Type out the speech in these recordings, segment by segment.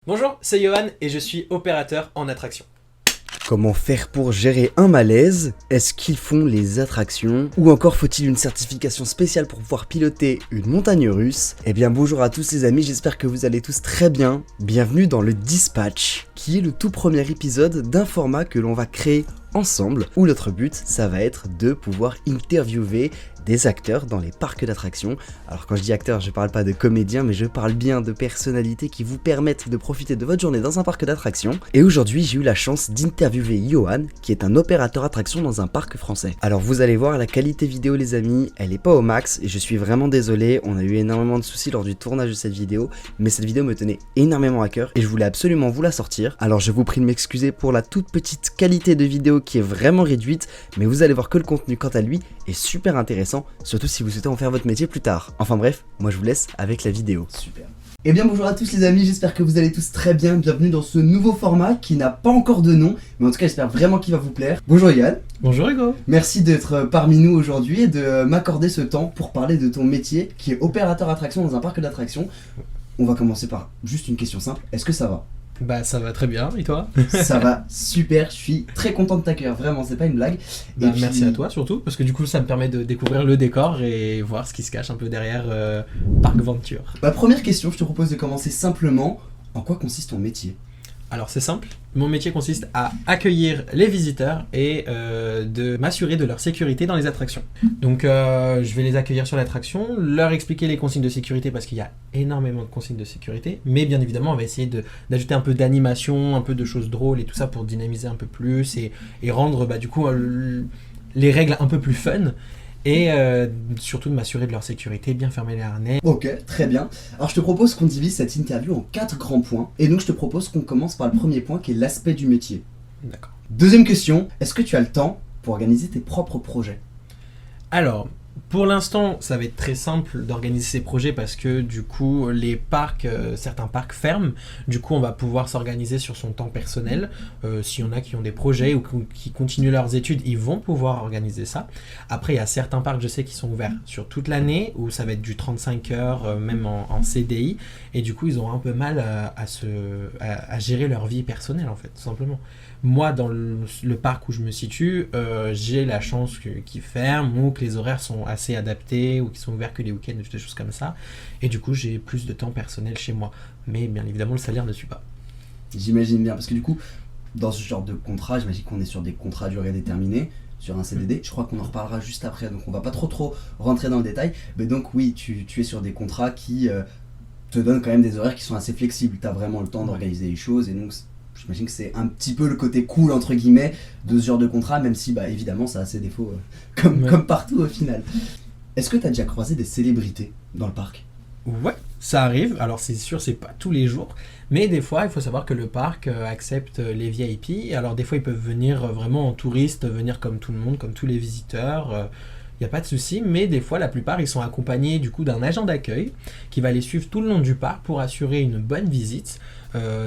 Bonjour, c'est Johan et je suis opérateur en attraction. Comment faire pour gérer un malaise? Est-ce qu'ils font les attractions? Ou encore faut-il une certification spéciale pour pouvoir piloter une montagne russe? Eh bien bonjour à tous les amis, j'espère que vous allez tous très bien. Bienvenue dans le Dispatch, qui est le tout premier épisode d'un format que l'on va créer ensemble, où notre but, ça va être de pouvoir interviewer des acteurs dans les parcs d'attractions. Alors quand je dis acteurs, je parle pas de comédiens, mais je parle bien de personnalités qui vous permettent de profiter de votre journée dans un parc d'attractions. Et aujourd'hui, j'ai eu la chance d'interviewer Johan, qui est un opérateur attraction dans un parc français. Alors vous allez voir, la qualité vidéo les amis, elle est pas au max, et je suis vraiment désolé, on a eu énormément de soucis lors du tournage de cette vidéo, mais cette vidéo me tenait énormément à cœur, et je voulais absolument vous la sortir. Alors je vous prie de m'excuser pour la toute petite qualité de vidéo qui est vraiment réduite, mais vous allez voir que le contenu quant à lui est super intéressant, surtout si vous souhaitez en faire votre métier plus tard. Enfin bref, moi je vous laisse avec la vidéo. Super. Eh bien bonjour à tous les amis, j'espère que vous allez tous très bien, bienvenue dans ce nouveau format qui n'a pas encore de nom, mais en tout cas j'espère vraiment qu'il va vous plaire. Bonjour Yann. Bonjour Hugo. Merci d'être parmi nous aujourd'hui et de m'accorder ce temps pour parler de ton métier qui est opérateur attraction dans un parc d'attractions. On va commencer par juste une question simple, est-ce que ça va ? Bah ça va très bien, et toi? Ça va super, je suis très content de t'accueillir, vraiment, c'est pas une blague. Bah, et puis... Merci à toi surtout, parce que du coup ça me permet de découvrir le décor et voir ce qui se cache un peu derrière Parc Venture. Ma première question, je te propose de commencer simplement, en quoi consiste ton métier ? Alors c'est simple, mon métier consiste à accueillir les visiteurs et de m'assurer de leur sécurité dans les attractions. Donc je vais les accueillir sur l'attraction, leur expliquer les consignes de sécurité parce qu'il y a énormément de consignes de sécurité, mais bien évidemment on va essayer d'ajouter un peu d'animation, un peu de choses drôles et tout ça pour dynamiser un peu plus et rendre du coup les règles un peu plus fun. Et surtout de m'assurer de leur sécurité, bien fermer les harnais. Ok, très bien. Alors je te propose qu'on divise cette interview en 4 grands points. Et donc je te propose qu'on commence par le premier point qui est l'aspect du métier. D'accord. Deuxième question, est-ce que tu as le temps pour organiser tes propres projets ? Alors, pour l'instant, ça va être très simple d'organiser ces projets parce que du coup, les parcs, certains parcs ferment. Du coup, on va pouvoir s'organiser sur son temps personnel. S'il y en a qui ont des projets ou qui continuent leurs études, ils vont pouvoir organiser ça. Après, il y a certains parcs, je sais, qui sont ouverts sur toute l'année où ça va être du 35 heures, même en CDI. Et du coup, ils auront un peu mal à gérer leur vie personnelle, en fait, tout simplement. Moi, dans le parc où je me situe, j'ai la chance qu'ils ferment ou que les horaires sont assez adaptés ou qu'ils sont ouverts que les week-ends, des choses comme ça. Et du coup, j'ai plus de temps personnel chez moi. Mais bien évidemment, le salaire ne suit pas. J'imagine bien, parce que du coup, dans ce genre de contrat, j'imagine qu'on est sur des contrats à durée déterminée, sur un CDD. Je crois qu'on en reparlera juste après, donc on va pas trop rentrer dans le détail. Mais donc oui, tu es sur des contrats qui te donnent quand même des horaires qui sont assez flexibles. Tu as vraiment le temps d'organiser les choses et donc... J'imagine que c'est un petit peu le côté cool entre guillemets de ce genre de contrat, même si évidemment ça a ses défauts comme partout au final. Est-ce que tu as déjà croisé des célébrités dans le parc ? Ouais, ça arrive. Alors c'est sûr, c'est pas tous les jours, mais des fois il faut savoir que le parc accepte les VIP. Alors des fois ils peuvent venir vraiment en touriste, venir comme tout le monde, comme tous les visiteurs. Il n'y a pas de souci, mais des fois, la plupart, ils sont accompagnés du coup d'un agent d'accueil qui va les suivre tout le long du parc pour assurer une bonne visite.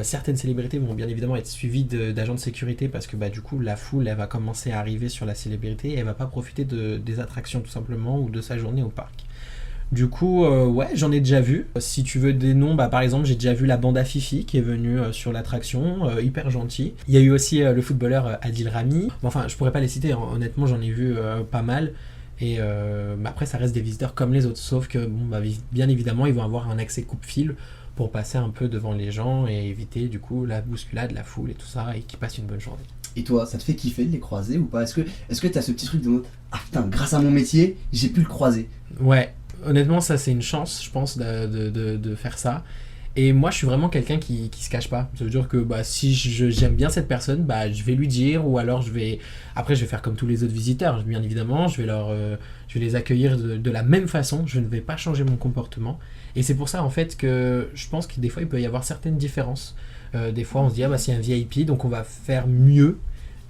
Certaines célébrités vont bien évidemment être suivies d'agents de sécurité parce que du coup, la foule, elle va commencer à arriver sur la célébrité et elle va pas profiter des attractions tout simplement ou de sa journée au parc. Du coup, ouais, j'en ai déjà vu. Si tu veux des noms, par exemple, j'ai déjà vu la bande à Fifi qui est venue sur l'attraction, hyper gentil. Il y a eu aussi le footballeur Adil Rami. Enfin, je pourrais pas les citer, honnêtement, j'en ai vu pas mal. Et après, ça reste des visiteurs comme les autres, sauf que bien évidemment, ils vont avoir un accès coupe-fil pour passer un peu devant les gens et éviter du coup la bousculade, la foule et tout ça, et qu'ils passent une bonne journée. Et toi, ça te fait kiffer de les croiser ou pas ? Est-ce que tu as ce petit truc de mode « Ah putain, grâce à mon métier, j'ai pu le croiser ». Ouais, honnêtement, ça c'est une chance, je pense, de faire ça. Et moi, je suis vraiment quelqu'un qui se cache pas. Ça veut dire que si j'aime bien cette personne, je vais lui dire, ou alors après, je vais faire comme tous les autres visiteurs. Bien évidemment, je vais les accueillir de la même façon. Je ne vais pas changer mon comportement. Et c'est pour ça, en fait, que je pense que des fois, il peut y avoir certaines différences. Des fois, on se dit, c'est un VIP, donc on va faire mieux.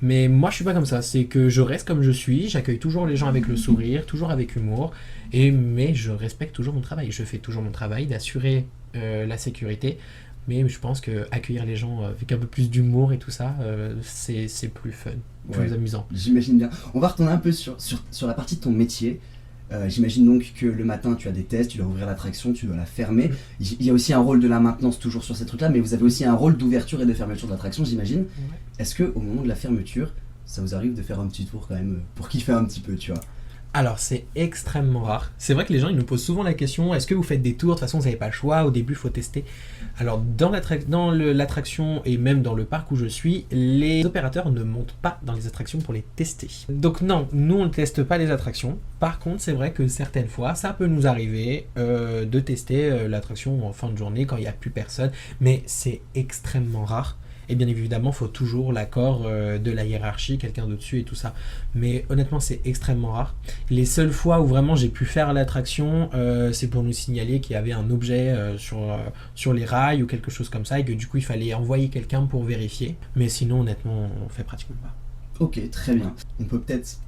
Mais moi, je suis pas comme ça. C'est que je reste comme je suis. J'accueille toujours les gens avec le sourire, toujours avec humour. Mais je respecte toujours mon travail. Je fais toujours mon travail d'assurer la sécurité, mais je pense que accueillir les gens avec un peu plus d'humour et tout ça, c'est plus fun, plus amusant. J'imagine bien. On va retourner un peu sur la partie de ton métier. J'imagine donc que le matin, tu as des tests, tu dois ouvrir l'attraction, tu dois la fermer. Il y a aussi un rôle de la maintenance toujours sur ces trucs-là, mais vous avez aussi un rôle d'ouverture et de fermeture de l'attraction, j'imagine. Ouais. Est-ce qu'au moment de la fermeture, ça vous arrive de faire un petit tour quand même pour kiffer un petit peu, tu vois? Alors, c'est extrêmement rare. C'est vrai que les gens, ils nous posent souvent la question, est-ce que vous faites des tours? De toute façon, vous n'avez pas le choix. Au début, il faut tester. Alors, dans l'attraction et même dans le parc où je suis, les opérateurs ne montent pas dans les attractions pour les tester. Donc non, nous, on ne teste pas les attractions. Par contre, c'est vrai que certaines fois, ça peut nous arriver de tester l'attraction en fin de journée quand il n'y a plus personne. Mais c'est extrêmement rare. Et bien évidemment, il faut toujours l'accord de la hiérarchie, quelqu'un d'au-dessus et tout ça. Mais honnêtement, c'est extrêmement rare. Les seules fois où vraiment j'ai pu faire l'attraction, c'est pour nous signaler qu'il y avait un objet sur les rails ou quelque chose comme ça et que du coup, il fallait envoyer quelqu'un pour vérifier. Mais sinon, honnêtement, on fait pratiquement pas. Ok, très bien. On peut peut-être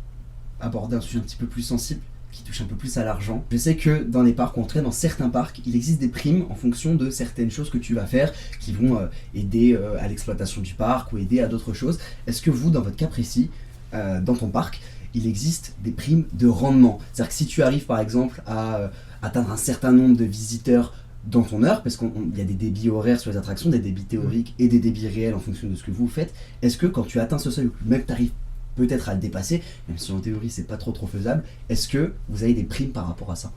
aborder un sujet un petit peu plus sensible, qui touche un peu plus à l'argent. Je sais que dans les parcs, ou en tout cas dans certains parcs, il existe des primes en fonction de certaines choses que tu vas faire qui vont aider à l'exploitation du parc ou aider à d'autres choses. Est-ce que vous, dans votre cas précis, dans ton parc, il existe des primes de rendement? C'est-à-dire que si tu arrives par exemple à atteindre un certain nombre de visiteurs dans ton heure, parce qu'il y a des débits horaires sur les attractions, des débits théoriques et des débits réels en fonction de ce que vous faites, est-ce que quand tu atteins ce seuil, ou même tu arrives peut-être à le dépasser, même si en théorie c'est pas trop faisable, est-ce que vous avez des primes par rapport à ça?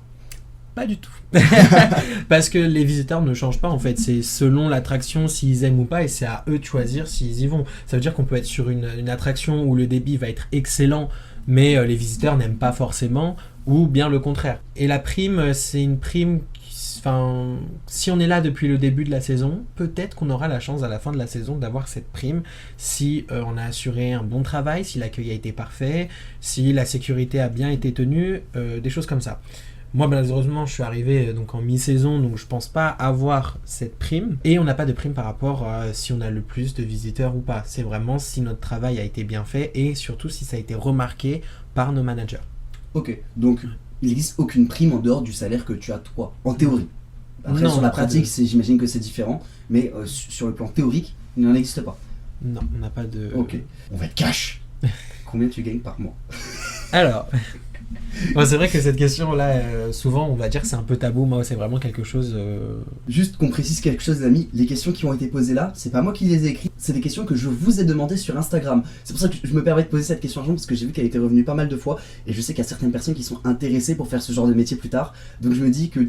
Pas du tout. Parce que les visiteurs ne changent pas en fait. C'est selon l'attraction s'ils aiment ou pas et c'est à eux de choisir s'ils y vont. Ça veut dire qu'on peut être sur une attraction où le débit va être excellent mais les visiteurs n'aiment pas forcément ou bien le contraire. Et la prime, c'est une prime si on est là depuis le début de la saison, peut-être qu'on aura la chance à la fin de la saison d'avoir cette prime si on a assuré un bon travail, si l'accueil a été parfait, si la sécurité a bien été tenue, des choses comme ça. Moi, malheureusement, je suis arrivé donc en mi-saison, donc je pense pas avoir cette prime. Et on n'a pas de prime par rapport à si on a le plus de visiteurs ou pas. C'est vraiment si notre travail a été bien fait et surtout si ça a été remarqué par nos managers. Ok, donc il n'existe aucune prime en dehors du salaire que tu as toi, en théorie. Après, Non, sur la pas pratique, de- j'imagine que c'est différent, mais sur le plan théorique, il n'en existe pas. Non, on n'a pas de... Ok, on va être cash. Combien tu gagnes par mois? Alors, bon, c'est vrai que cette question-là, souvent, on va dire que c'est un peu tabou. Moi, c'est vraiment quelque chose... Juste qu'on précise quelque chose, les amis, les questions qui ont été posées là, c'est pas moi qui les ai écrites, c'est des questions que je vous ai demandées sur Instagram. C'est pour ça que je me permets de poser cette question à Jean, parce que j'ai vu qu'elle était revenue pas mal de fois, et je sais qu'il y a certaines personnes qui sont intéressées pour faire ce genre de métier plus tard, donc je me dis que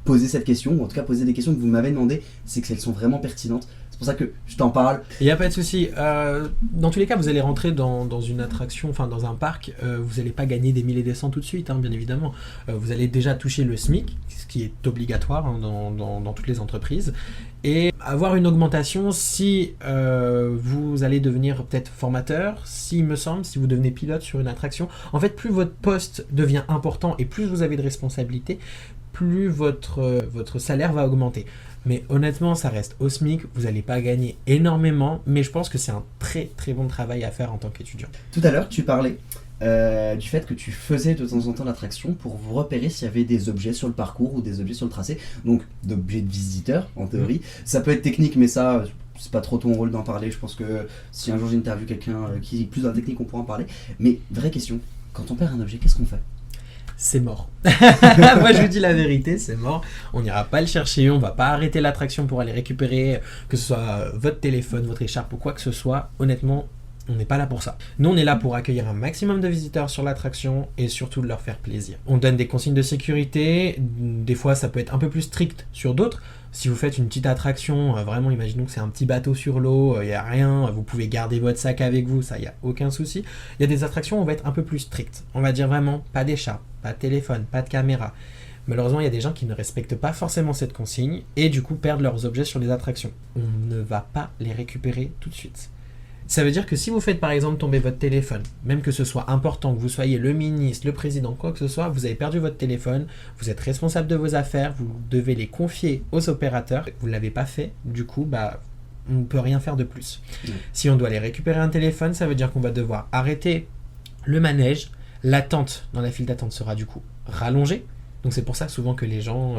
poser cette question, ou en tout cas poser des questions que vous m'avez demandées, c'est qu'elles sont vraiment pertinentes. C'est pour ça que je t'en parle. Il n'y a pas de souci. Dans tous les cas, vous allez rentrer dans une attraction, enfin dans un parc, vous n'allez pas gagner des 1000 et des cents tout de suite, hein, bien évidemment. Vous allez déjà toucher le SMIC, ce qui est obligatoire hein, dans toutes les entreprises, et avoir une augmentation si vous allez devenir peut-être formateur, s'il me semble, si vous devenez pilote sur une attraction. En fait, plus votre poste devient important et plus vous avez de responsabilités, plus votre salaire va augmenter. Mais honnêtement, ça reste au SMIC, vous n'allez pas gagner énormément, mais je pense que c'est un très très bon travail à faire en tant qu'étudiant. Tout à l'heure, tu parlais du fait que tu faisais de temps en temps l'attraction pour vous repérer s'il y avait des objets sur le parcours ou des objets sur le tracé, donc d'objets de visiteurs en théorie. Ça peut être technique, mais ça, c'est pas trop ton rôle d'en parler. Je pense que si un jour j'interviewe quelqu'un qui est plus dans la technique, on pourra en parler. Mais vraie question, quand on perd un objet, qu'est-ce qu'on fait? C'est mort. Moi je vous dis la vérité, c'est mort. On n'ira pas le chercher, on va pas arrêter l'attraction pour aller récupérer, que ce soit votre téléphone, votre écharpe ou quoi que ce soit. Honnêtement, on n'est pas là pour ça. Nous, on est là pour accueillir un maximum de visiteurs sur l'attraction et surtout de leur faire plaisir. On donne des consignes de sécurité, des fois ça peut être un peu plus strict sur d'autres. Si vous faites une petite attraction, vraiment imaginons que c'est un petit bateau sur l'eau, il n'y a rien, vous pouvez garder votre sac avec vous, ça il n'y a aucun souci. Il y a des attractions où on va être un peu plus strict. On va dire vraiment pas d'écharpe, pas de téléphone, pas de caméra. Malheureusement, il y a des gens qui ne respectent pas forcément cette consigne et du coup perdent leurs objets sur les attractions. On ne va pas les récupérer tout de suite. Ça veut dire que si vous faites par exemple tomber votre téléphone, même que ce soit important, que vous soyez le ministre, le président, quoi que ce soit, vous avez perdu votre téléphone, vous êtes responsable de vos affaires, vous devez les confier aux opérateurs, vous ne l'avez pas fait, du coup, on ne peut rien faire de plus. Si on doit aller récupérer un téléphone, ça veut dire qu'on va devoir arrêter le manège, l'attente dans la file d'attente sera du coup rallongée. Donc c'est pour ça souvent que les gens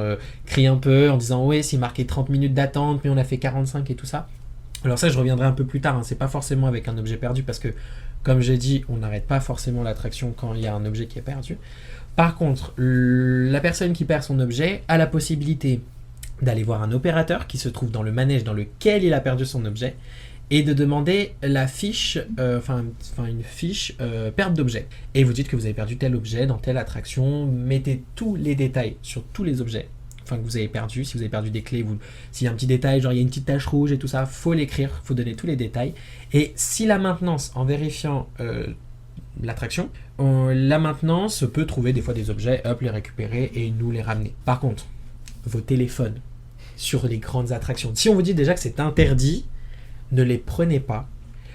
crient un peu en disant « Ouais, c'est marqué 30 minutes d'attente, mais on a fait 45 et tout ça ». Alors ça, je reviendrai un peu plus tard, hein. C'est pas forcément avec un objet perdu parce que, comme j'ai dit, on n'arrête pas forcément l'attraction quand il y a un objet qui est perdu. Par contre, la personne qui perd son objet a la possibilité d'aller voir un opérateur qui se trouve dans le manège dans lequel il a perdu son objet et de demander la fiche, une fiche perte d'objet. Et vous dites que vous avez perdu tel objet dans telle attraction, mettez tous les détails sur tous les objets que vous avez perdu. Si vous avez perdu des clés, s'il y a un petit détail, genre il y a une petite tache rouge et tout ça, faut l'écrire, faut donner tous les détails. Et si la maintenance, en vérifiant l'attraction, la maintenance peut trouver des fois des objets, hop, les récupérer et nous les ramener. Par contre, vos téléphones sur les grandes attractions, si on vous dit déjà que c'est interdit, ne les prenez pas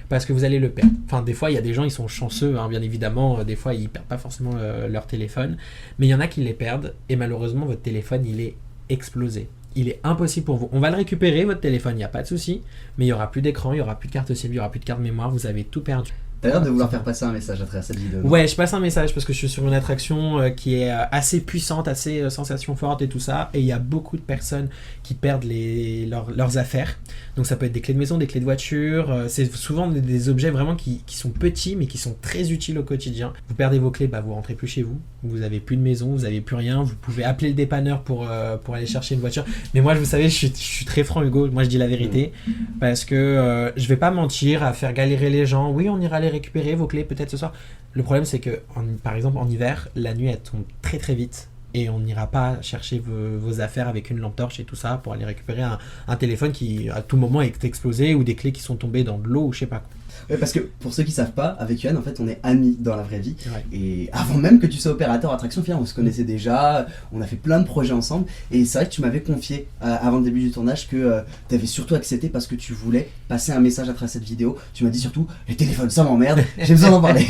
parce que vous allez le perdre. Enfin, des fois, il y a des gens, ils sont chanceux, hein, bien évidemment, des fois, ils perdent pas forcément leur téléphone, mais il y en a qui les perdent et malheureusement, votre téléphone, il est explosé. Il est impossible pour vous. On va le récupérer, votre téléphone, il n'y a pas de souci, mais il n'y aura plus d'écran, il n'y aura plus de carte SIM, il n'y aura plus de carte mémoire, vous avez tout perdu. T'as l'air de vouloir faire passer un message à travers cette vidéo. Ouais, je passe un message parce que je suis sur une attraction qui est assez puissante, assez sensation forte et tout ça. Et il y a beaucoup de personnes qui perdent leurs affaires. Donc ça peut être des clés de maison, des clés de voiture. C'est souvent des objets vraiment qui sont petits mais qui sont très utiles au quotidien. Vous perdez vos clés, vous rentrez plus chez vous. Vous n'avez plus de maison, vous n'avez plus rien. Vous pouvez appeler le dépanneur pour aller chercher une voiture. Mais moi, vous savez, je suis très franc, Hugo. Moi, je dis la vérité. Parce que je vais pas mentir à faire galérer les gens. Oui, on ira les récupérer vos clés peut-être ce soir. Le problème c'est que par exemple en hiver, la nuit elle tombe très très vite et on n'ira pas chercher vos affaires avec une lampe torche et tout ça pour aller récupérer un téléphone qui à tout moment est explosé ou des clés qui sont tombées dans de l'eau ou je sais pas quoi. Ouais, parce que pour ceux qui savent pas, avec Yohan, en fait, on est amis dans la vraie vie. Ouais. Et avant même que tu sois opérateur attraction, on se connaissait déjà, on a fait plein de projets ensemble. Et c'est vrai que tu m'avais confié, avant le début du tournage, que tu avais surtout accepté parce que tu voulais passer un message à travers cette vidéo. Tu m'as dit surtout, les téléphones, ça m'emmerde, j'ai besoin d'en parler.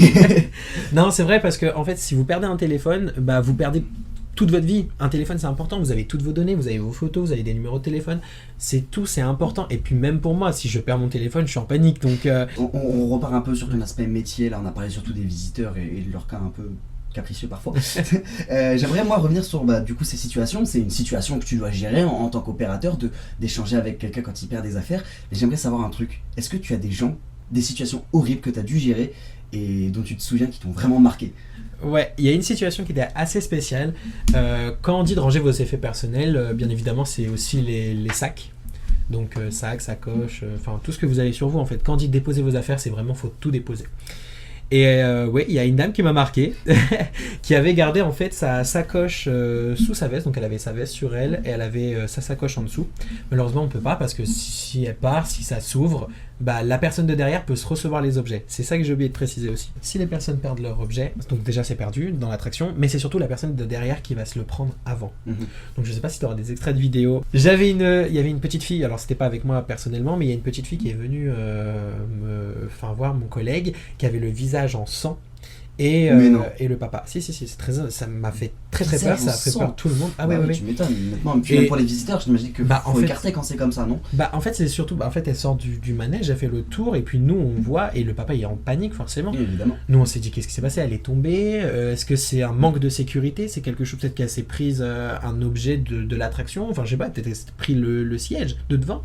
Non, c'est vrai parce que en fait, si vous perdez un téléphone, vous perdez toute votre vie. Un téléphone, c'est important. Vous avez toutes vos données, vous avez vos photos, vous avez des numéros de téléphone. C'est tout, c'est important. Et puis même pour moi, si je perds mon téléphone, je suis en panique. Donc, on repart un peu sur ton aspect métier. Là, on a parlé surtout des visiteurs et de leur cas un peu capricieux parfois. J'aimerais moi revenir sur du coup ces situations. C'est une situation que tu dois gérer en tant qu'opérateur, d'échanger avec quelqu'un quand il perd des affaires. Mais j'aimerais savoir un truc. Est-ce que tu as des situations horribles que tu as dû gérer et dont tu te souviens qui t'ont vraiment marqué? Ouais, il y a une situation qui était assez spéciale. Quand on dit de ranger vos effets personnels, bien évidemment, c'est aussi les sacs. Donc sacs, sacoches, tout ce que vous avez sur vous en fait. Quand on dit déposer vos affaires, c'est vraiment faut tout déposer. Et ouais, il y a une dame qui m'a marqué, qui avait gardé en fait sa sacoche sous sa veste, donc elle avait sa veste sur elle et elle avait sa sacoche en dessous. Malheureusement, on peut pas parce que si elle part, si ça s'ouvre, la personne de derrière peut se recevoir les objets. C'est ça que j'ai oublié de préciser aussi. Si les personnes perdent leur objet, donc déjà c'est perdu dans l'attraction, mais c'est surtout la personne de derrière qui va se le prendre avant. Donc je sais pas si tu auras des extraits de vidéos. Il y avait une petite fille, alors c'était pas avec moi personnellement, mais il y a une petite fille qui est venue voir mon collègue qui avait le visage en sang. Et le papa. Si, c'est ça m'a fait très peur, ça a fait peur tout le monde. Ah ouais. Tu m'étonnes. Maintenant, puis même pour les visiteurs, j'imagine que faut écarter quand c'est comme ça, non? En fait, c'est surtout, elle sort du manège, elle fait le tour, et puis nous, on voit, et le papa, il est en panique, forcément. Oui, évidemment. Nous, on s'est dit, qu'est-ce qui s'est passé? Elle est tombée? Est-ce que c'est un manque de sécurité? C'est quelque chose, peut-être qu'elle s'est prise un objet de l'attraction? Enfin, je sais pas, peut-être qu'elle s'est pris le siège de devant.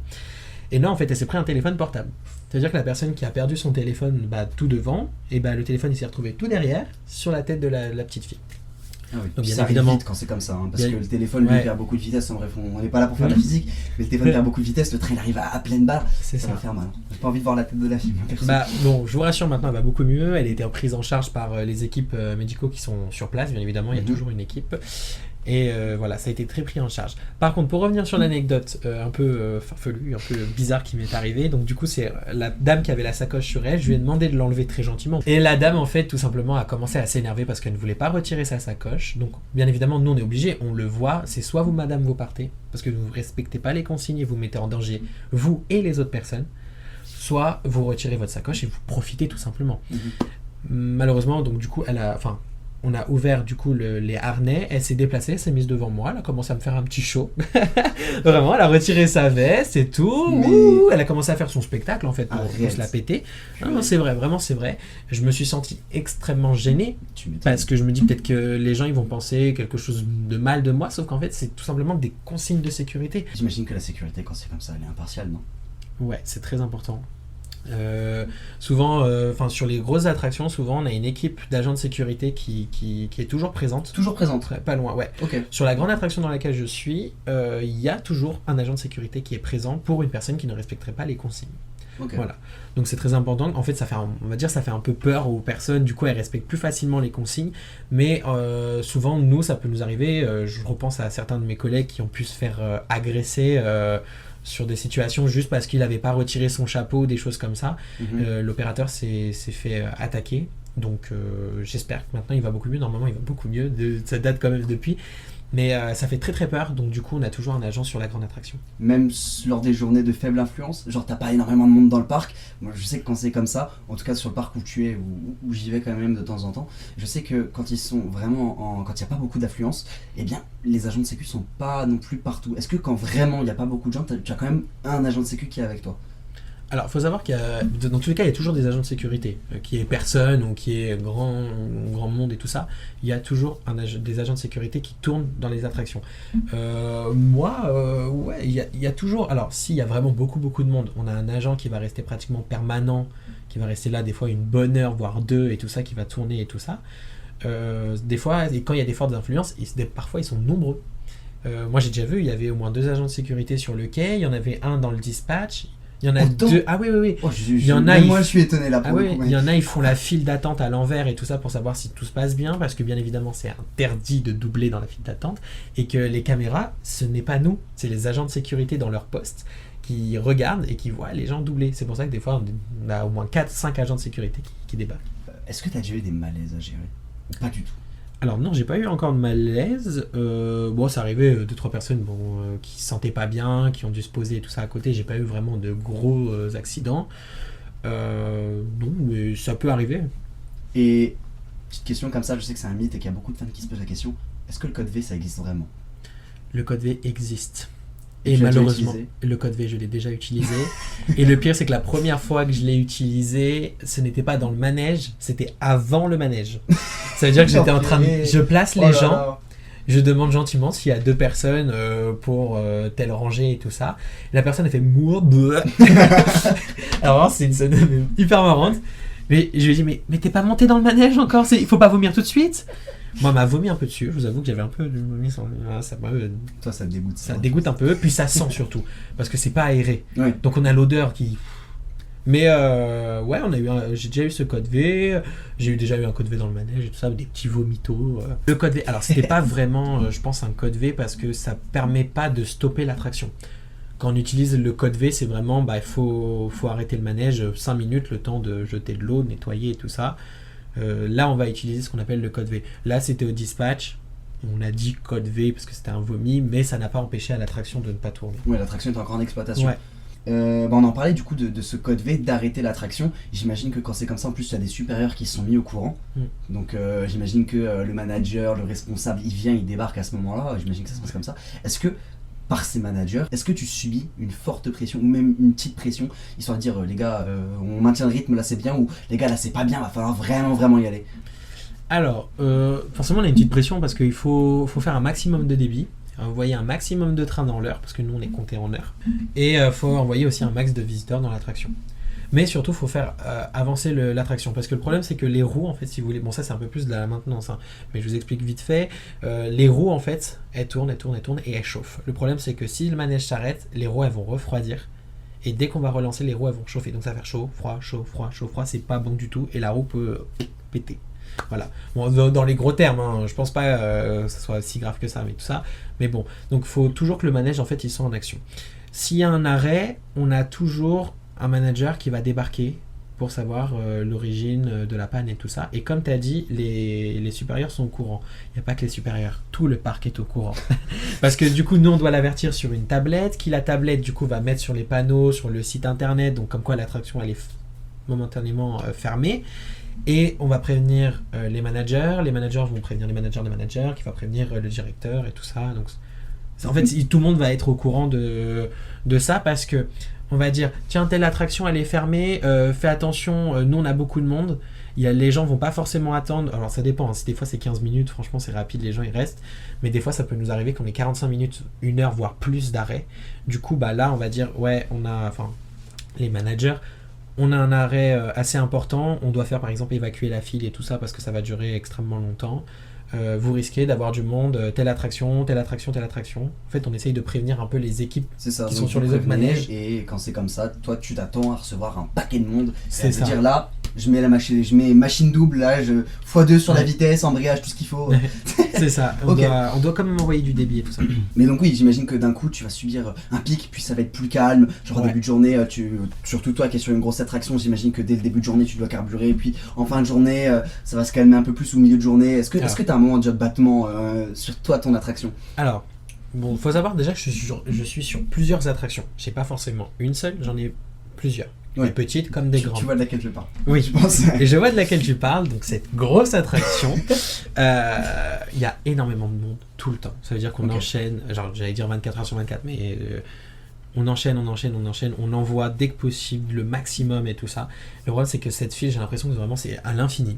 Et là, en fait, elle s'est pris un téléphone portable. C'est-à-dire que la personne qui a perdu son téléphone tout devant, et le téléphone il s'est retrouvé tout derrière, sur la tête de la petite fille. Ah oui. Donc ça arrive vite quand c'est comme ça, parce que le téléphone lui perd beaucoup de vitesse. En bref, on n'est pas là pour faire de la physique, mais le téléphone perd beaucoup de vitesse, le train il arrive à pleine barre, ça va faire mal. J'ai pas envie de voir la tête de la fille. Bon, je vous rassure, maintenant elle va beaucoup mieux, elle a été prise en charge par les équipes médicaux qui sont sur place, bien évidemment, il y a toujours une équipe. Et voilà, ça a été très pris en charge. Par contre, pour revenir sur l'anecdote un peu farfelue, un peu bizarre qui m'est arrivée, donc du coup, c'est la dame qui avait la sacoche sur elle, je lui ai demandé de l'enlever très gentiment. Et la dame, en fait, tout simplement, a commencé à s'énerver parce qu'elle ne voulait pas retirer sa sacoche. Donc, bien évidemment, nous, on est obligés, on le voit, c'est soit vous, madame, vous partez, parce que vous ne respectez pas les consignes et vous mettez en danger vous et les autres personnes, soit vous retirez votre sacoche et vous profitez tout simplement. Malheureusement, donc du coup, on a ouvert du coup les harnais, elle s'est déplacée, elle s'est mise devant moi, elle a commencé à me faire un petit show. Vraiment, elle a retiré sa veste et tout. Elle a commencé à faire son spectacle en fait pour se la péter. Non, c'est vrai, vraiment c'est vrai. Je me suis senti extrêmement gêné parce que je me dis peut-être que les gens ils vont penser quelque chose de mal de moi, sauf qu'en fait c'est tout simplement des consignes de sécurité. J'imagine que la sécurité quand c'est comme ça elle est impartiale, non? Ouais, c'est très important. Souvent, sur les grosses attractions, souvent on a une équipe d'agents de sécurité qui est toujours présente. Toujours présente. Pas loin, ouais. Ok. Sur la grande attraction dans laquelle je suis, il y a toujours un agent de sécurité qui est présent pour une personne qui ne respecterait pas les consignes. Ok. Voilà. Donc c'est très important. En fait, ça fait un peu peur aux personnes. Du coup, elles respectent plus facilement les consignes. Mais souvent, nous, ça peut nous arriver. Je repense à certains de mes collègues qui ont pu se faire agresser sur des situations juste parce qu'il n'avait pas retiré son chapeau, des choses comme ça. L'opérateur s'est fait attaquer. Donc j'espère que maintenant il va beaucoup mieux. Normalement, il va beaucoup mieux. Ça date quand même depuis. Mais ça fait très très peur, donc du coup on a toujours un agent sur la grande attraction. Même lors des journées de faible influence, genre t'as pas énormément de monde dans le parc. Moi je sais que quand c'est comme ça, en tout cas sur le parc où tu es, où j'y vais quand même de temps en temps, je sais que quand ils sont vraiment quand il n'y a pas beaucoup d'affluence, eh bien les agents de sécu sont pas non plus partout. Est-ce que quand vraiment il n'y a pas beaucoup de gens, tu as quand même un agent de sécu qui est avec toi? Alors, il faut savoir dans tous les cas, il y a toujours des agents de sécurité, qui est personne ou qui est grand monde et tout ça. Il y a toujours des agents de sécurité qui tournent dans les attractions. Ouais, il y a toujours. Alors, s'il y a vraiment beaucoup de monde, on a un agent qui va rester pratiquement permanent, qui va rester là des fois une bonne heure, voire deux, et tout ça, qui va tourner et tout ça. Des fois, et quand il y a des fortes influences, parfois ils sont nombreux. Moi, j'ai déjà vu, il y avait au moins 2 agents de sécurité sur le quai, il y en avait un dans le dispatch. Il y en a Autant. 2. Ah oui. Oh, Il y en a, moi je suis étonné là pour le coup. Il y en a, ils font la file d'attente à l'envers et tout ça pour savoir si tout se passe bien, parce que bien évidemment c'est interdit de doubler dans la file d'attente, et que les caméras, ce n'est pas nous, c'est les agents de sécurité dans leur poste qui regardent et qui voient les gens doubler. C'est pour ça que des fois on a au moins 4-5 agents de sécurité qui débarquent. Est-ce que tu as déjà eu des malaises à gérer? Pas du tout. Alors non, j'ai pas eu encore de malaise. Bon, ça arrivait 2-3 personnes qui se sentaient pas bien, qui ont dû se poser et tout ça à côté. J'ai pas eu vraiment de gros accidents. Non, mais ça peut arriver. Et petite question comme ça, je sais que c'est un mythe et qu'il y a beaucoup de fans qui se posent la question. Est-ce que le code V ça existe vraiment? Le code V existe. Et malheureusement, le code V, je l'ai déjà utilisé. Et le pire, c'est que la première fois que je l'ai utilisé, ce n'était pas dans le manège, c'était avant le manège. Ça veut dire que j'étais en train de... Je place les gens, je demande gentiment s'il y a 2 personnes pour telle rangée et tout ça. La personne a fait... Alors c'est une scène hyper marrante. Mais je lui ai dit, mais t'es pas monté dans le manège encore, il faut pas vomir tout de suite. Moi, m'a vomi un peu dessus, je vous avoue que j'avais un peu de vomi sur Toi, ça te dégoûte. Ça dégoûte un peu, puis ça sent surtout, parce que c'est pas aéré. Ouais. Donc on a l'odeur qui... Mais ouais, j'ai déjà eu ce code V, j'ai déjà eu un code V dans le manège et tout ça, des petits vomitos. Le code V, alors c'était pas vraiment, je pense, un code V parce que ça permet pas de stopper l'attraction. Quand on utilise le code V, c'est vraiment, il faut arrêter le manège 5 minutes, le temps de jeter de l'eau, nettoyer et tout ça. Là, on va utiliser ce qu'on appelle le code V. Là, c'était au dispatch. On a dit code V parce que c'était un vomi, mais ça n'a pas empêché à l'attraction de ne pas tourner. Ouais, l'attraction est encore en exploitation. Ouais. On en parlait du coup de ce code V d'arrêter l'attraction. J'imagine que quand c'est comme ça, en plus, il y a des supérieurs qui se sont mis au courant. Donc, j'imagine que le manager, le responsable, il vient, il débarque à ce moment-là. J'imagine que ça se passe comme ça. Est-ce que par ces managers, est-ce que tu subis une forte pression ou même une petite pression, histoire de dire les gars, on maintient le rythme, là c'est bien, ou les gars là c'est pas bien, va falloir vraiment y aller? Alors, forcément on a une petite pression parce qu'il faut faire un maximum de débit, envoyer un maximum de trains dans l'heure, parce que nous on est compté en heure, et faut envoyer aussi un max de visiteurs dans l'attraction. Mais surtout, il faut faire avancer l'attraction. Parce que le problème, c'est que les roues, en fait, si vous voulez... Bon, ça, c'est un peu plus de la maintenance, hein, mais je vous explique vite fait. Les roues, en fait, elles tournent et elles chauffent. Le problème, c'est que si le manège s'arrête, les roues, elles vont refroidir. Et dès qu'on va relancer, les roues, elles vont chauffer. Donc, ça va faire chaud, froid, chaud, froid, chaud, froid. C'est pas bon du tout. Et la roue peut péter. Voilà. Bon, dans les gros termes, hein, je pense pas que ça soit si grave que ça, mais tout ça. Mais bon, donc, il faut toujours que le manège, en fait, il soit en action. S'il y a un arrêt, on a toujours un manager qui va débarquer pour savoir l'origine de la panne et tout ça. Et comme tu as dit, les supérieurs sont au courant. Il n'y a pas que les supérieurs, tout le parc est au courant. Parce que du coup, nous, on doit l'avertir sur une tablette, qui la tablette, du coup, va mettre sur les panneaux, sur le site internet, donc comme quoi l'attraction, elle est momentanément fermée. Et on va prévenir les managers vont prévenir les managers, qui va prévenir le directeur et tout ça. Donc, en fait, tout le monde va être au courant de ça parce que on va dire, tiens, telle attraction elle est fermée, fais attention, nous on a beaucoup de monde, les gens vont pas forcément attendre, alors ça dépend, hein, si des fois c'est 15 minutes, franchement c'est rapide, les gens ils restent, mais des fois ça peut nous arriver qu'on ait 45 minutes, 1 heure, voire plus d'arrêt. Du coup, là on va dire, ouais, les managers, on a un arrêt assez important, on doit faire par exemple évacuer la file et tout ça parce que ça va durer extrêmement longtemps. Vous risquez d'avoir du monde, telle attraction, telle attraction, telle attraction. En fait, on essaye de prévenir un peu les équipes C'est ça, qui donc sont sur vous les autres prévenez, manèges. et quand c'est comme ça, toi tu t'attends à recevoir un paquet de monde. C'est ça. Dire là, je mets machine double, là, x2 sur la vitesse, embrayage, tout ce qu'il faut. C'est ça, on doit quand même envoyer du débit et tout ça. Mais donc oui, j'imagine que d'un coup tu vas subir un pic, puis ça va être plus calme, genre au début de journée, surtout toi qui es sur une grosse attraction, j'imagine que dès le début de journée tu dois carburer, et puis en fin de journée ça va se calmer un peu plus au milieu de journée. Est-ce que t'as un moment de battement sur toi, ton attraction? Alors, bon, faut savoir déjà que je suis sur plusieurs attractions. J'ai pas forcément une seule, j'en ai plusieurs. Ouais. Des petites comme des grandes. Tu vois de laquelle je parle. Oui, je pense. Et je vois de laquelle tu parles, donc cette grosse attraction, il y a énormément de monde tout le temps. Ça veut dire qu'on enchaîne, genre j'allais dire 24 heures sur 24, mais on enchaîne, on envoie dès que possible le maximum et tout ça. Le problème c'est que cette file, j'ai l'impression que vraiment c'est à l'infini.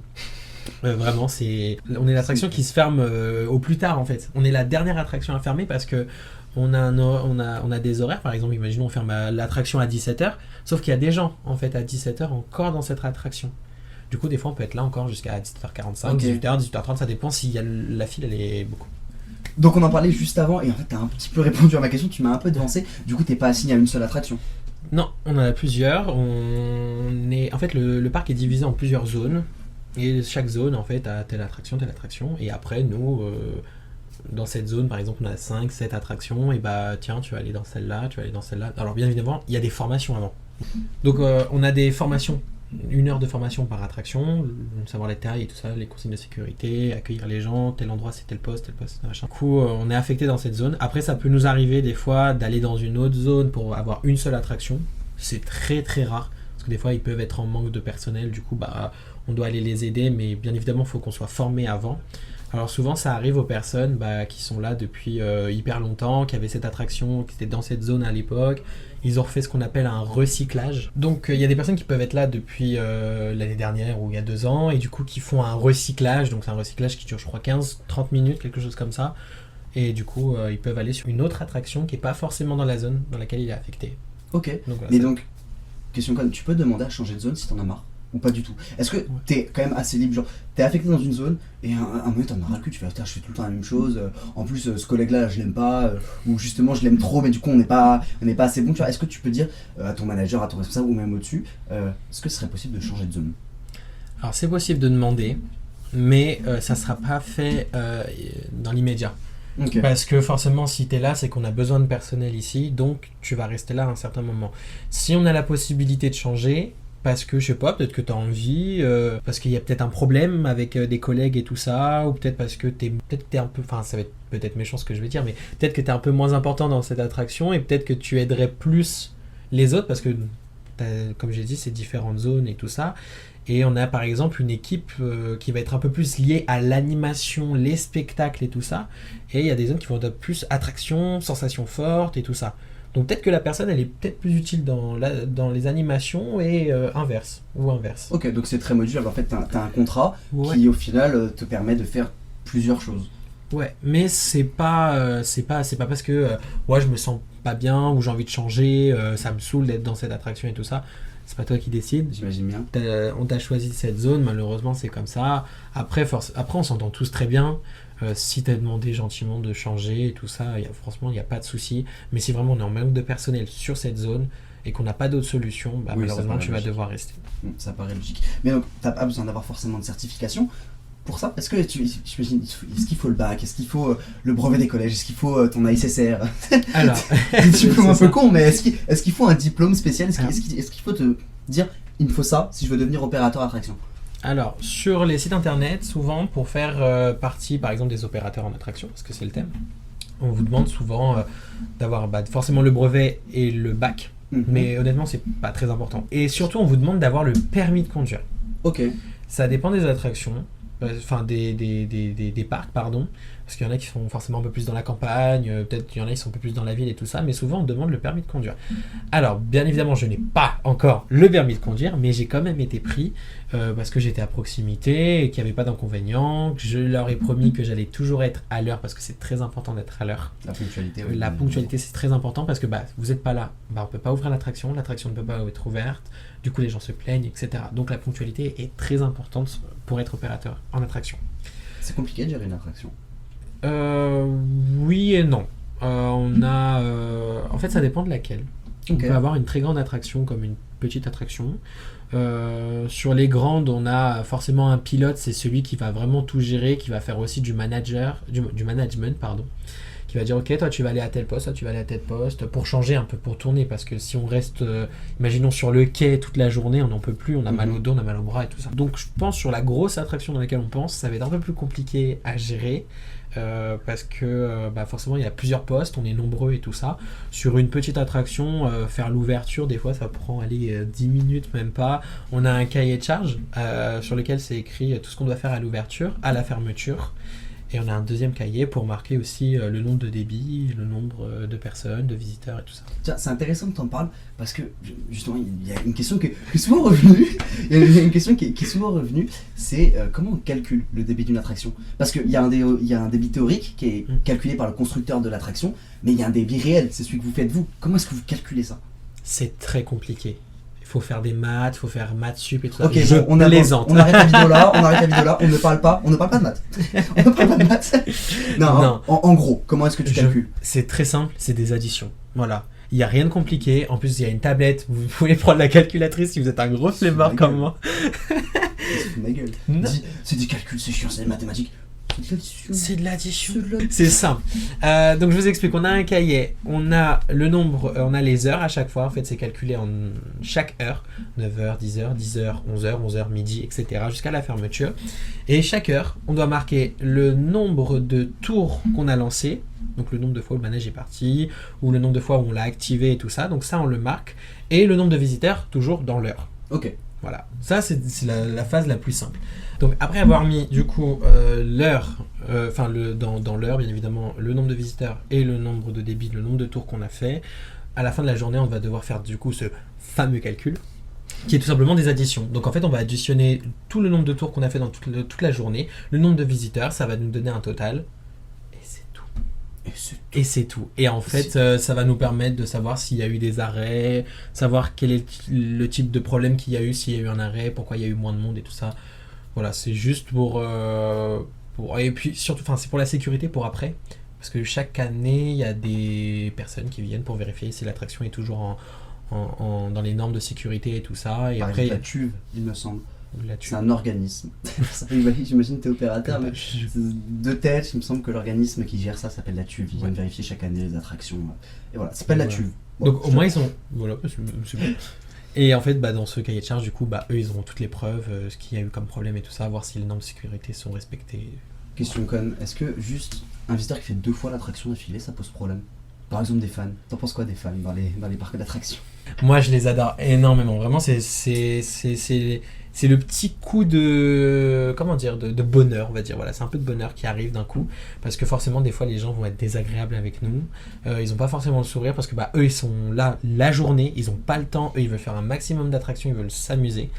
Vraiment, on est l'attraction qui se ferme au plus tard en fait. On est la dernière attraction à fermer parce que on a des horaires, par exemple, imaginons on ferme l'attraction à 17h, sauf qu'il y a des gens en fait à 17h encore dans cette attraction. Du coup, des fois on peut être là encore jusqu'à 17h45, 18h, 18h30, ça dépend si la file elle est beaucoup. Donc on en parlait juste avant et en fait t'as un petit peu répondu à ma question, tu m'as un peu devancé, du coup t'es pas assigné à une seule attraction. Non, on en a plusieurs, en fait le parc est divisé en plusieurs zones. Et chaque zone, en fait, a telle attraction. Et après, nous, dans cette zone, par exemple, on a 5, 7 attractions. Et bah, tiens, tu vas aller dans celle-là, tu vas aller dans celle-là. Alors, bien évidemment, il y a des formations avant. Donc, on a des formations, 1 heure de formation par attraction, savoir les tailles et tout ça, les consignes de sécurité, accueillir les gens, tel endroit, c'est tel poste, machin. Du coup, on est affecté dans cette zone. Après, ça peut nous arriver, des fois, d'aller dans une autre zone pour avoir une seule attraction. C'est très, très rare. Parce que des fois, ils peuvent être en manque de personnel. Du coup, bah... on doit aller les aider, mais bien évidemment, il faut qu'on soit formé avant. Alors souvent, ça arrive aux personnes qui sont là depuis hyper longtemps, qui avaient cette attraction, qui étaient dans cette zone à l'époque. Ils ont refait ce qu'on appelle un recyclage. Donc il y a des personnes qui peuvent être là depuis l'année dernière ou il y a 2 ans, et du coup qui font un recyclage. Donc c'est un recyclage qui dure, je crois, 15-30 minutes, quelque chose comme ça. Et du coup, ils peuvent aller sur une autre attraction qui n'est pas forcément dans la zone dans laquelle il est affecté. Ok, donc, voilà, mais donc, question quand même, tu peux demander à changer de zone si t'en as marre? Ou pas du tout? Est-ce que t'es quand même assez libre, genre t'es affecté dans une zone et un moment t'en as ras le cul, tu fais je fais tout le temps la même chose, en plus ce collègue là je l'aime pas, ou justement je l'aime trop mais du coup on n'est pas assez bon, tu vois. Est-ce que tu peux dire à ton manager, à ton responsable ou même au-dessus, est-ce que ce serait possible de changer de zone? Alors c'est possible de demander, mais ça sera pas fait dans l'immédiat. Okay. Parce que forcément si t'es là c'est qu'on a besoin de personnel ici, donc tu vas rester là à un certain moment. Si on a la possibilité de changer, parce que, je sais pas, peut-être que tu as envie, parce qu'il y a peut-être un problème avec des collègues et tout ça, ou peut-être parce que t'es un peu... Enfin, ça va être peut-être méchant ce que je vais dire, mais peut-être que tu es un peu moins important dans cette attraction, et peut-être que tu aiderais plus les autres, parce que, comme j'ai dit, c'est différentes zones et tout ça. Et on a par exemple une équipe qui va être un peu plus liée à l'animation, les spectacles et tout ça. Et il y a des zones qui vont être plus attractions, sensations fortes et tout ça. Donc peut-être que la personne elle est peut-être plus utile dans les animations et inverse. Ok, donc c'est très modulable. En fait, t'as un contrat qui au final te permet de faire plusieurs choses. Ouais, mais c'est pas parce que je me sens pas bien ou j'ai envie de changer, ça me saoule d'être dans cette attraction et tout ça. C'est pas toi qui décides. J'imagine bien. On t'a choisi cette zone, malheureusement c'est comme ça. Après on s'entend tous très bien. Si t'as demandé gentiment de changer et tout ça, franchement il n'y a pas de souci. Mais si vraiment on est en manque de personnel sur cette zone et qu'on n'a pas d'autre solution, malheureusement tu vas devoir rester. Ça paraît logique. Mais donc t'as pas besoin d'avoir forcément de certification pour ça? Est-ce qu'il faut le bac? Est-ce qu'il faut le brevet des collèges? Est-ce qu'il faut ton ASSR? Alors, tu peux un peu con, mais est-ce qu'il faut un diplôme spécial? Est-ce qu'il faut te dire il me faut ça si je veux devenir opérateur attraction? Alors, sur les sites internet, souvent, pour faire partie, par exemple, des opérateurs en attraction, parce que c'est le thème, on vous demande souvent d'avoir forcément le brevet et le bac, mais honnêtement, c'est pas très important. Et surtout, on vous demande d'avoir le permis de conduire. Ok. Ça dépend des attractions, enfin des parcs, pardon. Parce qu'il y en a qui sont forcément un peu plus dans la campagne, peut-être qu'il y en a qui sont un peu plus dans la ville et tout ça, mais souvent on demande le permis de conduire. Alors, bien évidemment, je n'ai pas encore le permis de conduire, mais j'ai quand même été pris parce que j'étais à proximité, et qu'il n'y avait pas d'inconvénient, que je leur ai promis que j'allais toujours être à l'heure, parce que c'est très important d'être à l'heure. La ponctualité, oui. La ponctualité, c'est très important parce que vous n'êtes pas là, on ne peut pas ouvrir l'attraction ne peut pas être ouverte, du coup les gens se plaignent, etc. Donc la ponctualité est très importante pour être opérateur en attraction. C'est compliqué de gérer une attraction. Oui et non. En fait, ça dépend de laquelle. On peut avoir une très grande attraction comme une petite attraction. Sur les grandes, on a forcément un pilote, c'est celui qui va vraiment tout gérer, qui va faire aussi du management, qui va dire ok, toi tu vas aller à tel poste, toi tu vas aller à tel poste, pour changer un peu, pour tourner, parce que si on reste, imaginons sur le quai toute la journée, on n'en peut plus, on a mal au dos, on a mal au bras et tout ça. Donc je pense sur la grosse attraction dans laquelle on pense, ça va être un peu plus compliqué à gérer. Parce que forcément il y a plusieurs postes, on est nombreux et tout ça. Sur une petite attraction, faire l'ouverture, des fois ça prend 10 minutes, même pas. On a un cahier de charge sur lequel c'est écrit tout ce qu'on doit faire à l'ouverture, à la fermeture. Et on a un deuxième cahier pour marquer aussi le nombre de débits, le nombre de personnes, de visiteurs et tout ça. Tiens, c'est intéressant que tu en parles parce que justement il y a une question qui est souvent revenue. Il y a une question qui est souvent revenue, c'est comment on calcule le débit d'une attraction. Parce qu'il y a un débit théorique qui est calculé par le constructeur de l'attraction, mais il y a un débit réel, c'est celui que vous faites vous. Comment est-ce que vous calculez ça ? C'est très compliqué. Il faut faire des maths, il faut faire maths sup et tout ça. Ok, bon, on arrête la vidéo là, on ne parle pas de maths. On ne parle pas de maths. Non. En gros, comment est-ce que tu calcules ? C'est très simple, c'est des additions. Voilà. Il n'y a rien de compliqué. En plus, il y a une tablette. Vous pouvez prendre la calculatrice si vous êtes un gros flemmard comme moi. C'est ma gueule. C'est des calculs, c'est chiant, c'est des mathématiques. C'est de l'addition. C'est simple. Donc je vous explique. On a un cahier, on a le nombre, on a les heures à chaque fois. En fait, c'est calculé en chaque heure. 9h, 10h, 10h, 11h, 11h, midi, etc. jusqu'à la fermeture. Et chaque heure, on doit marquer le nombre de tours qu'on a lancé. Donc le nombre de fois où le manège est parti, ou le nombre de fois où on l'a activé et tout ça. Donc ça, on le marque. Et le nombre de visiteurs, toujours dans l'heure. Ok. Voilà, ça c'est la phase la plus simple. Donc après avoir mis du coup l'heure, dans l'heure bien évidemment, le nombre de visiteurs et le nombre de débits, le nombre de tours qu'on a fait, à la fin de la journée on va devoir faire du coup ce fameux calcul qui est tout simplement des additions. Donc en fait on va additionner tout le nombre de tours qu'on a fait dans toute la journée, le nombre de visiteurs, ça va nous donner un total. Et c'est tout. Et en fait, ça va nous permettre de savoir s'il y a eu des arrêts, savoir quel est le type de problème qu'il y a eu, s'il y a eu un arrêt, pourquoi il y a eu moins de monde et tout ça. Voilà, c'est juste pour et puis surtout, c'est pour la sécurité pour après. Parce que chaque année, il y a des personnes qui viennent pour vérifier si l'attraction est toujours dans les normes de sécurité et tout ça. Et par après, exemple, la TUV, il me semble. C'est un organisme. J'imagine que tu es opérateur, mais de tête, il me semble que l'organisme qui gère ça s'appelle la TUV. Ils viennent vérifier chaque année les attractions. Et voilà, ça s'appelle la TUV. Bon, donc au moins ils sont. Voilà, c'est bon. Et en fait, dans ce cahier de charge, du coup, eux ils auront toutes les preuves, ce qu'il y a eu comme problème et tout ça, voir si les normes de sécurité sont respectées. Question conne, est-ce que juste un visiteur qui fait 2 fois l'attraction d'affilée, ça pose problème ? Par exemple des fans. T'en penses quoi des fans dans les parcs d'attractions ? Moi je les adore énormément. Vraiment c'est le petit coup de bonheur, on va dire. Voilà, c'est un peu de bonheur qui arrive d'un coup parce que forcément des fois les gens vont être désagréables avec nous. Ils ont pas forcément le sourire parce que eux ils sont là la journée, ils ont pas le temps, eux ils veulent faire un maximum d'attractions, ils veulent s'amuser.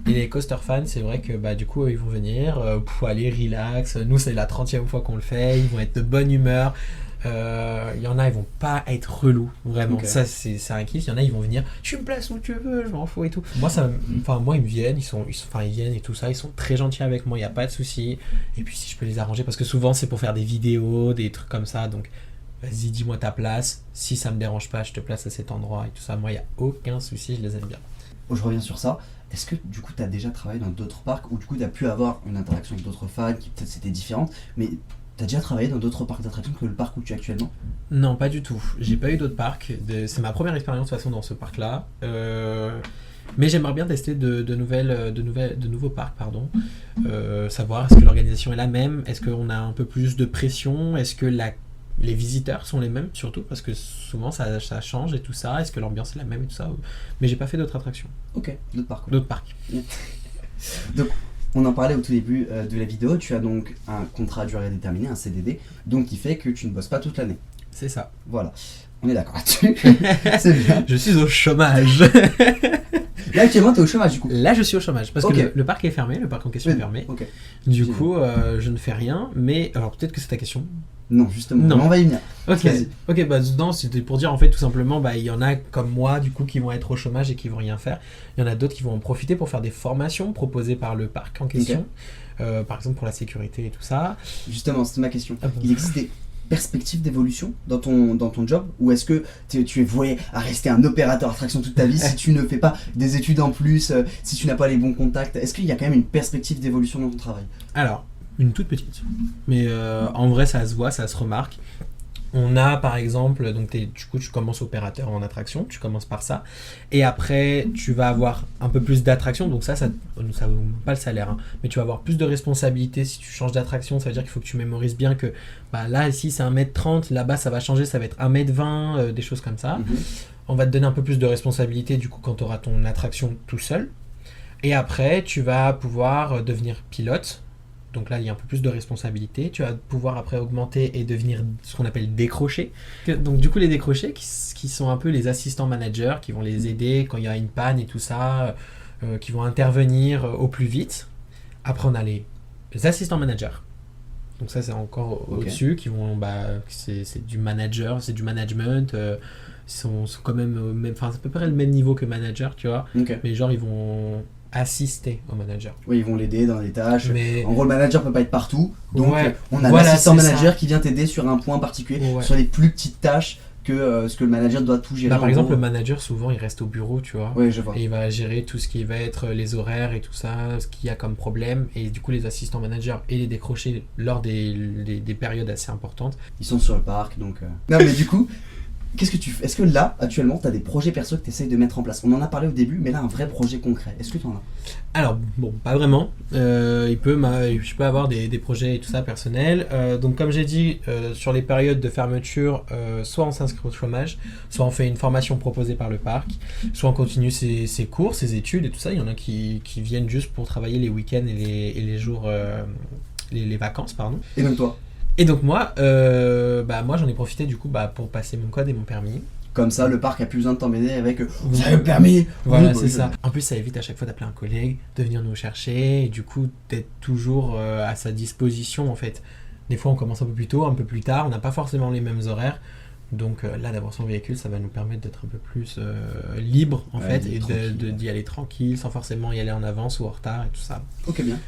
Et les coaster fans, c'est vrai que du coup ils vont venir aller relax. Nous c'est la 30e fois qu'on le fait, ils vont être de bonne humeur. Il y en a, ils vont pas être relous, vraiment. Okay. Ça, c'est un kiff. Il y en a, ils vont venir, tu me places où tu veux, je m'en fous et tout. Moi, ils me viennent, ils viennent et tout ça. Ils sont très gentils avec moi, il n'y a pas de souci. Et puis, si je peux les arranger, parce que souvent, c'est pour faire des vidéos, des trucs comme ça. Donc, vas-y, dis-moi ta place. Si ça me dérange pas, je te place à cet endroit et tout ça. Moi, il n'y a aucun souci, je les aime bien. Je reviens sur ça. Est-ce que du coup, tu as déjà travaillé dans d'autres parcs où du coup, tu as pu avoir une interaction avec d'autres fans qui peut-être c'était différente, mais t'as déjà travaillé dans d'autres parcs d'attractions que le parc où tu es actuellement ? Non, pas du tout. J'ai pas eu d'autres parcs. C'est ma première expérience de toute façon dans ce parc-là. Mais j'aimerais bien tester de nouveaux parcs, savoir est-ce que l'organisation est la même, est-ce qu'on a un peu plus de pression, est-ce que les visiteurs sont les mêmes surtout, parce que souvent ça change et tout ça, est-ce que l'ambiance est la même et tout ça. Mais j'ai pas fait d'autres attractions. Ok, d'autres parcs. D'autres parcs. Donc, On en parlait au tout début de la vidéo, tu as donc un contrat à durée déterminée, un CDD, donc qui fait que tu ne bosses pas toute l'année. C'est ça. Voilà, on est d'accord là-dessus. C'est bien. Je suis au chômage. Là actuellement tu es au chômage du coup. Là, je suis au chômage parce Ok. que le parc est fermé, le parc en question est fermé. Ok. Du Génial. coup, je ne fais rien, mais alors peut-être que c'est ta question. Non, justement, Non. mais on va y venir. Ok, Vas-y. ok, bah non, c'était pour dire en fait tout simplement, bah il y en a comme moi du coup qui vont être au chômage et qui vont rien faire. Il y en a d'autres qui vont en profiter pour faire des formations proposées par le parc en question, par exemple pour la sécurité et tout ça. Justement, c'est ma question. Ah bon. Il existe des perspectives d'évolution dans ton job, ou est-ce que tu es voué à rester un opérateur attraction toute ta vie si tu ne fais pas des études en plus, si tu n'as pas les bons contacts? Est-ce qu'il y a quand même une perspective d'évolution dans ton travail? Alors, une toute petite, mais en vrai ça se voit, ça se remarque. On a par exemple, donc du coup tu commences opérateur en attraction, tu commences par ça, et après tu vas avoir un peu plus d'attraction, donc ça augmente pas le salaire, hein, mais tu vas avoir plus de responsabilités si tu changes d'attraction, ça veut dire qu'il faut que tu mémorises bien que bah, là ici c'est 1m30, là-bas ça va changer, ça va être 1m20, des choses comme ça. On va te donner un peu plus de responsabilité du coup quand tu auras ton attraction tout seul, et après tu vas pouvoir devenir pilote. Donc là, il y a un peu plus de responsabilité. Tu vas pouvoir après augmenter et devenir ce qu'on appelle décroché. Donc du coup, les décrochés, qui sont un peu les assistants managers, qui vont les aider quand il y a une panne et tout ça, qui vont intervenir au plus vite. Après, on a les assistants managers. Donc ça, c'est encore au-dessus, qui vont, c'est du manager, c'est du management. Sont quand même, enfin, c'est à peu près le même niveau que manager, tu vois. Ok. Mais genre, ils vont assister au manager. Oui, ils vont l'aider dans les tâches. Mais En gros, le manager peut pas être partout, donc Ouais, on a voilà, l'assistant c'est manager ça. qui vient t'aider sur un point particulier, Ouais. sur les plus petites tâches que ce que le manager doit tout gérer. Bah, par en exemple, gros. le manager, souvent, il reste au bureau, tu vois. Oui, je vois. Et il va gérer tout ce qui va être les horaires et tout ça, ce qu'il y a comme problème. Et du coup, les assistants managers et les décrochés lors des périodes assez importantes. Ils sont sur le parc, donc... Non, mais du coup, qu'est-ce que tu fais? Est-ce que là, actuellement, tu as des projets perso que tu essayes de mettre en place? On en a parlé au début, mais là, un vrai projet concret. Est-ce que tu en as? Alors, bon, pas vraiment. Je peux avoir des projets et tout ça personnels. Donc, comme j'ai dit, sur les périodes de fermeture, soit on s'inscrit au chômage, soit on fait une formation proposée par le parc, soit on continue ses cours, ses études et tout ça. Il y en a qui viennent juste pour travailler les week-ends et les jours, les vacances, pardon. Et même toi? Et donc moi j'en ai profité du coup pour passer mon code et mon permis. Comme ça, le parc a plus besoin de t'emmener avec vous avez le permis. Voilà, Oui, c'est bah, ça. En plus, ça évite à chaque fois d'appeler un collègue, de venir nous chercher, et du coup d'être toujours à sa disposition en fait. Des fois, on commence un peu plus tôt, un peu plus tard, on n'a pas forcément les mêmes horaires. Donc là, d'avoir son véhicule, ça va nous permettre d'être un peu plus libre en Ouais, fait, et tranquille. d'y aller tranquille, sans forcément y aller en avance ou en retard et tout ça. Ok, bien.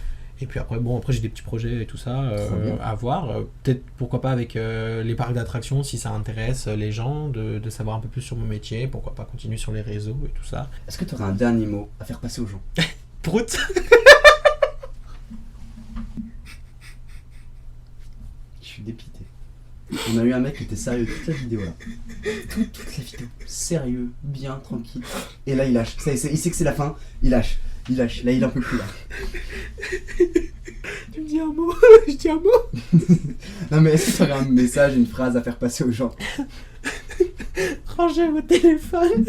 Et puis après, après j'ai des petits projets et tout ça Trop bien. à voir. Peut-être, pourquoi pas avec les parcs d'attractions, si ça intéresse les gens, de savoir un peu plus sur mon métier. Pourquoi pas continuer sur les réseaux et tout ça. Est-ce que tu aurais un dernier mot à faire passer aux gens? Prout. Je suis dépité. On a eu un mec qui était sérieux toute la vidéo là. Toute la vidéo. Sérieux, bien, tranquille. Et là, il lâche. Ça, il sait que c'est la fin. Il lâche. Là, il en peut plus là. Tu me dis un mot. Je dis un mot. Non, mais est-ce que tu aurais un message, une phrase à faire passer aux gens? Rangez vos téléphones.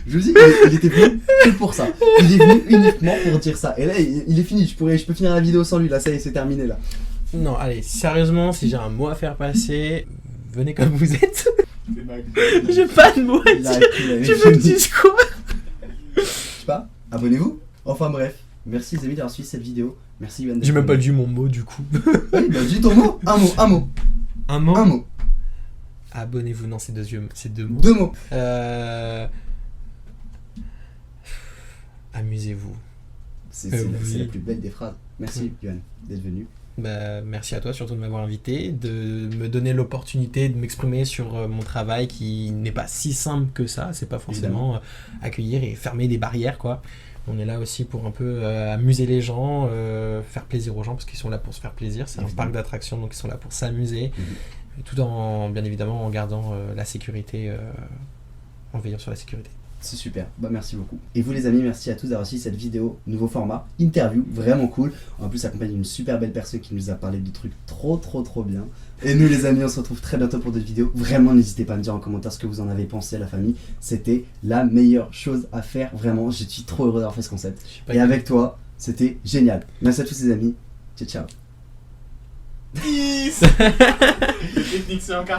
Je vous dis, il était venu que pour ça. Il est venu uniquement pour dire ça. Et là, il est fini. Je peux finir la vidéo sans lui. Là, ça y est, c'est terminé là. Non, allez, sérieusement, si j'ai un mot à faire passer, venez comme vous êtes. J'ai pas de mots à Il a dire. il avait Tu veux que je fini. dise quoi? Je sais pas. Abonnez-vous. Enfin bref. Merci les amis d'avoir suivi cette vidéo. Merci Yoann. J'ai même pas dit mon mot du coup. Oui, bah dis ton mot. Un mot. Un mot. Un mot. Abonnez-vous, non, c'est deux mots. 2 mots. Amusez-vous. C'est oui. la plus belle des phrases. Merci Yoann d'être venu. Merci à toi surtout de m'avoir invité, de me donner l'opportunité de m'exprimer sur mon travail qui n'est pas si simple que ça. C'est pas forcément accueillir et fermer des barrières, quoi. On est là aussi pour un peu amuser les gens, faire plaisir aux gens parce qu'ils sont là pour se faire plaisir. C'est un parc d'attractions, donc ils sont là pour s'amuser, tout en, bien évidemment, en gardant la sécurité, en veillant sur la sécurité. C'est super, bah merci beaucoup. Et vous les amis, merci à tous d'avoir suivi cette vidéo, nouveau format, interview, vraiment cool. En plus accompagné d'une super belle personne qui nous a parlé de trucs trop bien. Et nous les amis, on se retrouve très bientôt pour d'autres vidéos. Vraiment n'hésitez pas à me dire en commentaire ce que vous en avez pensé, la famille. C'était la meilleure chose à faire, vraiment, je suis trop heureux d'avoir fait ce concept. Et avec toi, C'était génial. Merci à tous les amis. Ciao, ciao. Le technique, c'est encore